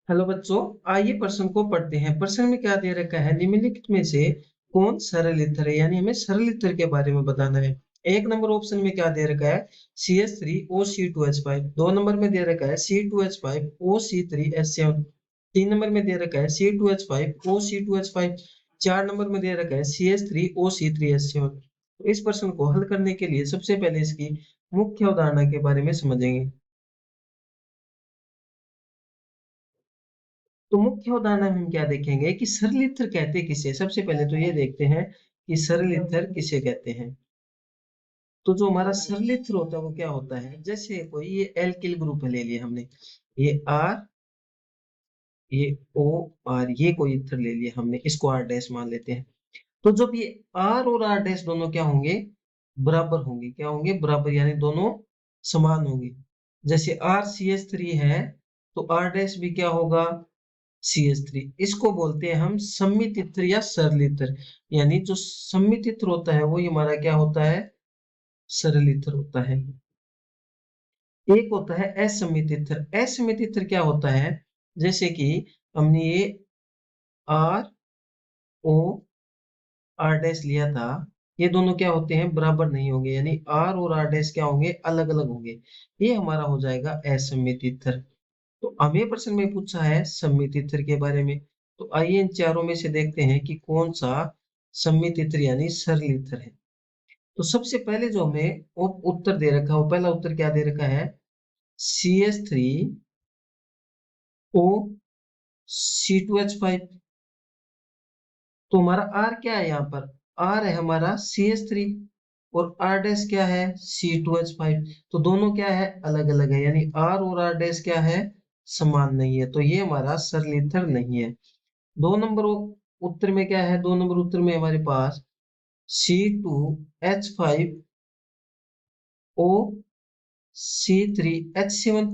Hello बच्चों, आइए प्रश्न को पढ़ते हैं। प्रश्न में क्या दे रखा है, निम्नलिखित में से कौन सरल ईथर है, यानी हमें सरल ईथर के बारे में बताना है। एक नंबर ऑप्शन में क्या दे रखा है, CH3OC2H5। दो नंबर में दे रखा है C2H5OC3H7। तीन नंबर में दे रखा है C2H5OC2H5। चार नंबर में दे रखा है CH3OC3H7। तो इस प्रश्न को हल करने के लिए सबसे पहले इसकी मुख्य अवधारणा के बारे में समझेंगे। तो मुख्य उदाहरण हम क्या देखेंगे कि सरलीकृत कहते किसे। सबसे पहले तो ये देखते हैं कि सरलीकृत किसे कहते हैं। तो जो हमारा सरलीकृत होता है वो क्या होता है, जैसे कोई ये एल्किल ग्रुप ले लिया हमने, ये आर, ये ओ, और ये कोई इथर ले लिया हमने, इसको आर डैश मान लेते हैं। तो जब ये आर और आर डैश दोनों क्या होंगे, बराबर होंगे। क्या होंगे, बराबर, यानी दोनों समान होंगे। जैसे आर सी एच थ्री है तो आर डैश भी क्या होगा, CH3। इसको बोलते हैं हम सम्मित या सरल ईथर। यानी जो सम्मित ईथर होता है वो हमारा क्या होता है, सरल ईथर होता है। एक होता है असम्मित ईथर। असम्मित ईथर क्या होता है, जैसे कि हमने ये आर ओ आर डैश लिया था, ये दोनों क्या होते हैं, बराबर नहीं होंगे, यानी आर और आर डैश क्या होंगे, अलग अलग होंगे। ये हमारा हो जाएगा असम्मित ईथर। तो हमें प्रश्न में पूछा है सम्मित ईथर के बारे में। तो आइए इन चारों में से देखते हैं कि कौन सा सम्मित ईथर यानी सरल ईथर है। तो सबसे पहले जो हमें उत्तर दे रखा है, वो पहला उत्तर क्या दे रखा है, CH3O C2H5। तो हमारा R क्या है, यहाँ पर R है हमारा CH3, और R डैश क्या है, C2H5। तो दोनों क्या है, अलग अलग है, यानी R और R डैश क्या है, समान नहीं है। तो ये हमारा सरल ईथर नहीं है। दो नंबर उत्तर में क्या है, दो नंबर उत्तर में हमारे पास C2H5O C3H7।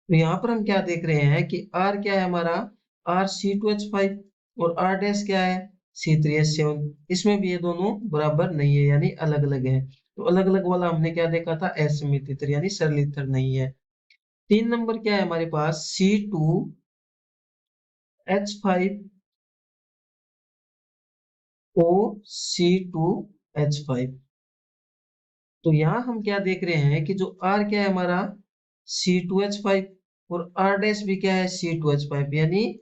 तो यहाँ पर हम क्या देख रहे हैं कि R क्या है हमारा, RC2H5, और R डैश क्या है, C3H7। इसमें भी ये दोनों बराबर नहीं है, यानी अलग अलग है। तो अलग अलग वाला हमने क्या देखा था, असम्मित ईथर यानी सरल ईथर नहीं है। तीन नंबर क्या है हमारे पास, C2H5OC2H5। तो यहाँ हम क्या देख रहे हैं कि जो R क्या है हमारा, C2H5, और R डैश भी क्या है, C2H5, यानी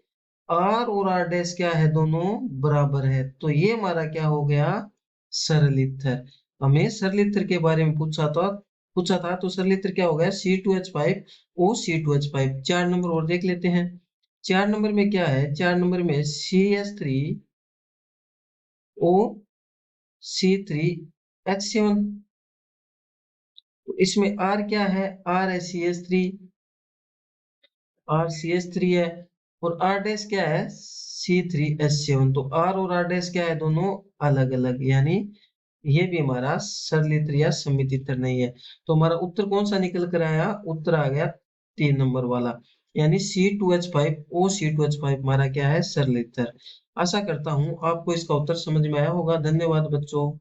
R और R डैश क्या है, दोनों बराबर है। तो ये हमारा क्या हो गया, सरल ईथर। हमें सरल ईथर के बारे में पूछा था तो सरल ईथर क्या हो गया, C2H5O C2H5। चार नंबर और देख लेते हैं। चार नंबर में क्या है, चार नंबर में CH3OC3H7। तो इसमें R क्या है, R है CH3, RCH3 है, और R डैश क्या है, C3H7। तो R और R डैश क्या है, दोनों अलग अलग, यानी ये भी हमारा सरल ईथर या सम्मित ईथर नहीं है। तो हमारा उत्तर कौन सा निकल कर आया, उत्तर आ गया तीन नंबर वाला, यानी C2H5OC2H5 हमारा क्या है, सरल ईथर। आशा करता हूँ आपको इसका उत्तर समझ में आया होगा। धन्यवाद बच्चों।